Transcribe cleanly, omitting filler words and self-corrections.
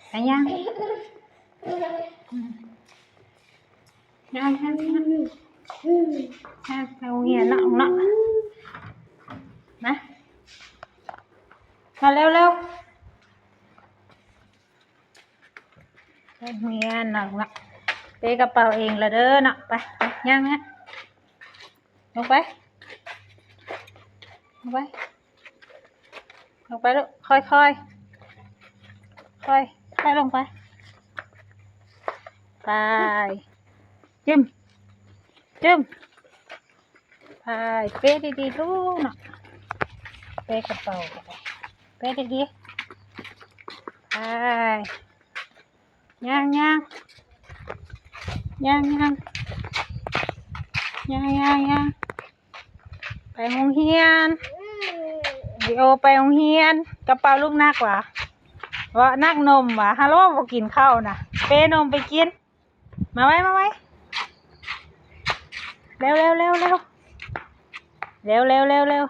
ไปยังไปโรงเรียนเนาะนะมาเร็วไปโรงเรียนเนาะเป้กระเป๋าเองละเด้อเนาะไปยังลงไปลูกค่อยลงไปจึมไปเป้ดีๆลูกเนาะเป้กระเป๋าเป้ดีๆไปย่างไปโรงเรียนวิโอไปโรงเรียนกระเป๋าลูกนักว่านักนมฮัลโหลบอกกินข้าวนะเป้นมไปกินมาไว้เร็ว